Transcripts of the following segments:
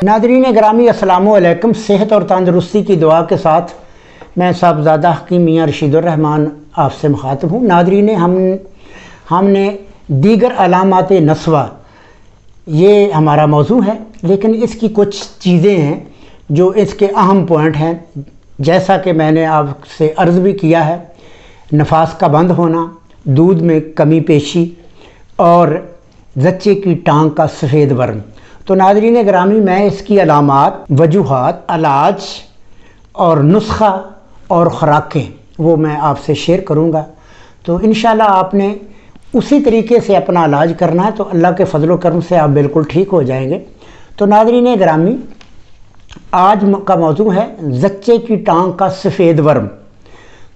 Nadreen ग्रामी अस्सलाम वालेकुम। सेहत और तंदरुस्ती की दुआ के साथ मैं साहबजादा हकीम मियाँ रशीदुर रहमान आपसे मुखातब हूँ। नादरीन हमने दीगर अलामात नस्वा ये हमारा मौजू है, लेकिन इसकी कुछ चीज़ें हैं जो इसके अहम पॉइंट हैं। जैसा कि मैंने आपसे अर्ज़ भी किया है, नफास का बंद होना, दूध में कमी पेशी और ज़च्चे की टांग का सफ़ेद वर्म। तो नाज़रीन ग्रामी, मैं इसकी अलामात, वजूहात, इलाज और नुस्खा और ख़ुराकें वो मैं आपसे शेयर करूँगा। तो इंशाल्लाह आपने उसी तरीके से अपना इलाज करना है, तो अल्लाह के फजल करम से आप बिल्कुल ठीक हो जाएंगे। तो नाज़रीन ग्रामी, आज का मौजू है ज़च्चे की टांग का सफ़ेद वर्म।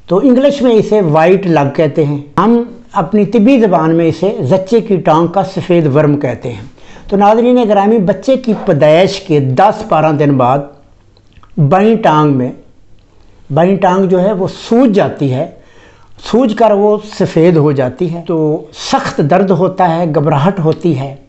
तो इंग्लिश में इसे वाइट लग कहते हैं, हम अपनी तिब्बी ज़बान में इसे ज़च्चे की टांग का सफ़ेद वर्म कहते हैं। तो नाज़रीन ग्रामी, बच्चे की पैदाइश के 10-12 दिन बाद बाईं टांग जो है वो सूज जाती है, सूज कर वो सफ़ेद हो जाती है। तो सख्त दर्द होता है, घबराहट होती है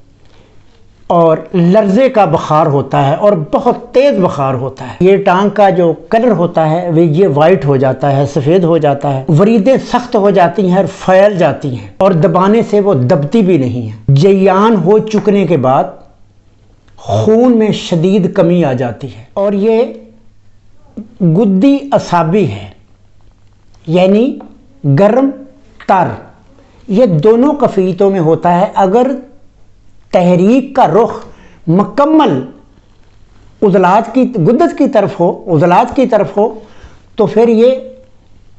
और लर्ज़े का बुखार होता है और बहुत तेज़ बुखार होता है। ये टांग का जो कलर होता है वो ये वाइट हो जाता है, सफ़ेद हो जाता है। वरीदें सख्त हो जाती हैं और फैल जाती हैं और दबाने से वो दबती भी नहीं है। जयान हो चुकने के बाद खून में शदीद कमी आ जाती है और ये गुद्दी असाबी है, यानी गर्म तर, ये दोनों कफ़ीतों में होता है। अगर तहरीक का रुख मुकम्मल उज़लात की गुद्दत की तरफ हो, उज़लात की तरफ हो, तो फिर ये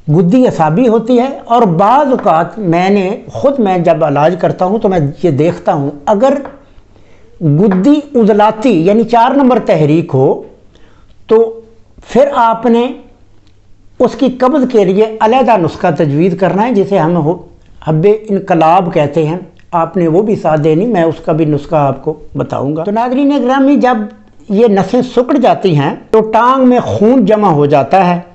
गुद्दी असाबी होती है। और बाज़ औक़ात मैं जब इलाज करता हूँ तो मैं ये देखता हूँ, अगर गुद्दी उज़लाती यानी 4 नंबर तहरीक हो तो फिर आपने उसकी कब्ज़ के लिए अलहदा नुस्खा तजवीज़ करना है, जिसे हम हब्बे इनकलाब कहते हैं। आपने वो भी साथ देनी, मैं उसका भी नुस्खा आपको बताऊंगा। तो नाज़रीन ग्रामी, जब ये नसें सिकुड़ जाती हैं तो टांग में खून जमा हो जाता है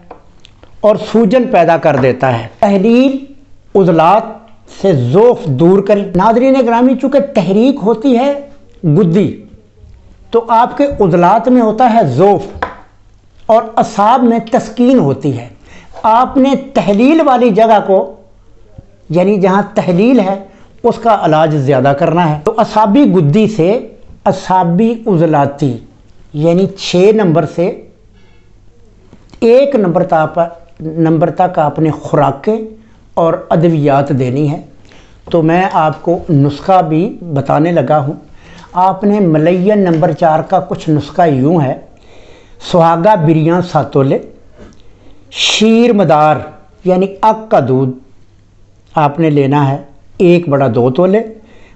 और सूजन पैदा कर देता है। तहलील उज़लात से ज़ोफ़ दूर करें। नाज़रीन ग्रामी, चूँकि तहरीक होती है गुद्दी, तो आपके उज़लात में होता है ज़ोफ़ और असाब में तस्कीन होती है। आपने तहलील वाली जगह को, यानी जहाँ तहलील है, उसका इलाज ज़्यादा करना है। तो असाबी गुद्दी से असाबी उज़लाती यानी 6 नंबर से 1 नंबर तक आपने खुराकें और अद्वियात देनी है। तो मैं आपको नुस्खा भी बताने लगा हूँ। आपने मलयन नंबर 4 का कुछ नुस्खा यूँ है: सुहागा बिरियाँ 7 तोले, शीर मदार यानी अग का दूध आपने लेना है 1 बड़ा 2 तोले,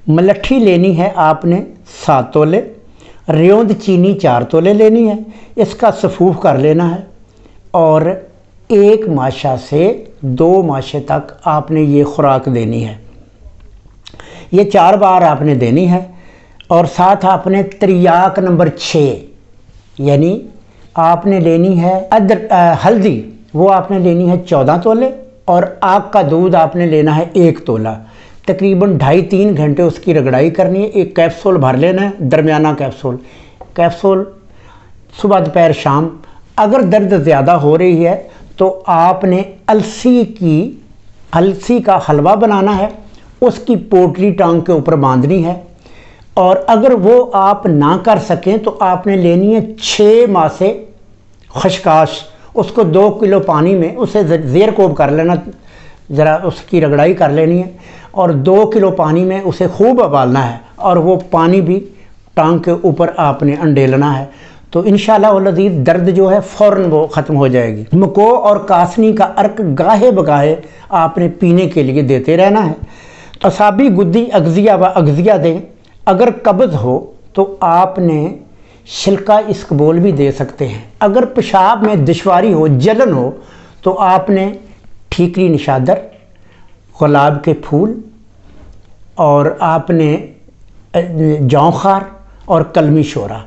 मलट्ठी लेनी है आपने 7 तोले, रेंद चीनी 4 तोले लेनी है, इसका सफूफ कर लेना है और 1 माशा से 2 माशे तक आपने ये खुराक देनी है। ये 4 बार आपने देनी है। और साथ आपने त्रियाक नंबर 6 यानी आपने लेनी है हल्दी, वो आपने लेनी है 14 तोले और आग का दूध आपने लेना है 1 तोला। तकरीबन 2.5-3 घंटे उसकी रगड़ाई करनी है। एक कैप्सूल भर लेना है, दरमियाना कैप्सूल सुबह दोपहर शाम। अगर दर्द ज़्यादा हो रही है तो आपने अलसी का हलवा बनाना है, उसकी पोटली टांग के ऊपर बांधनी है। और अगर वो आप ना कर सकें तो आपने लेनी है 6 मासे खशकाश, उसको 2 किलो पानी में उसे ज़ेर कोब कर लेना, ज़रा उसकी रगड़ाई कर लेनी है और 2 किलो पानी में उसे खूब उबालना है और वो पानी भी टांग के ऊपर आपने अंडेलना है। तो इंशाअल्लाह वल अज़ीज़ दर्द जो है फ़ौरन वो ख़त्म हो जाएगी। मको और कासनी का अर्क गाहे बगाहे आपने पीने के लिए देते रहना है। असाबी गुद्दी अगज़िया व अगज़िया दें। अगर कब्ज़ हो तो आपने छिलका इसकबोल भी दे सकते हैं। अगर पेशाब में दुश्वारी हो, जलन हो, तो आपने ठीकरी निशादर, गुलाब के फूल और आपने जौखार और कलमी शोरा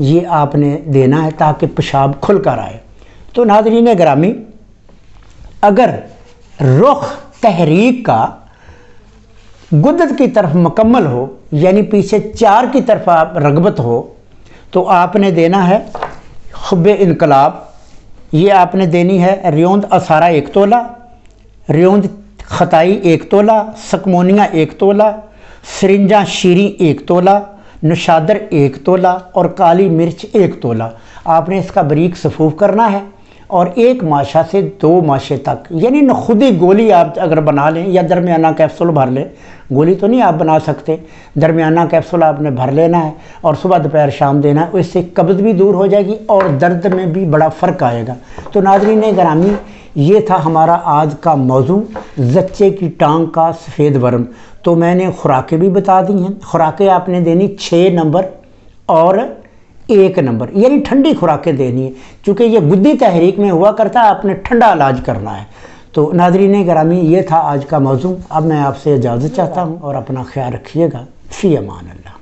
ये आपने देना है ताकि पेशाब खुल कर आए। तो नाज़रीन ग्रामी, اگر رخ تحریک کا غدد کی طرف مکمل ہو، یعنی پیچھے 4 کی طرف آپ رغبت ہو، تو آپ نے دینا ہے حب انقلاب، یہ آپ نے دینی ہے ریوند اثارہ 1 تولہ، ریوند خطائی 1 تولہ، سکمونیہ 1 تولہ، سرنجاں شیریں 1 تولہ، نشادر 1 تولہ اور کالی مرچ 1 تولہ۔ آپ نے اس کا بریک صفوف کرنا ہے اور 1 ماشا سے 2 ماشے تک، یعنی خودی گولی آپ اگر بنا لیں یا درمیانہ کیپسول بھر لیں، گولی تو نہیں آپ بنا سکتے، درمیانہ کیپسول آپ نے بھر لینا ہے اور صبح دوپہر شام دینا ہے، اس سے قبض بھی دور ہو جائے گی اور درد میں بھی بڑا فرق آئے گا۔ تو ناظرین گرامی، یہ تھا ہمارا آج کا موضوع، زچے کی ٹانگ کا سفید ورم۔ تو میں نے خوراکیں بھی بتا دی ہیں، خوراکیں آپ نے دینی 6 نمبر اور 1 نمبر، یعنی ٹھنڈی خوراکیں دینی ہیں، چونکہ یہ گدی تحریک میں ہوا کرتا ہے، آپ نے ٹھنڈا علاج کرنا ہے۔ تو ناظرین گرامی، یہ تھا آج کا موضوع۔ اب میں آپ سے اجازت چاہتا ہوں اور اپنا خیال رکھیے گا، فی امان اللہ۔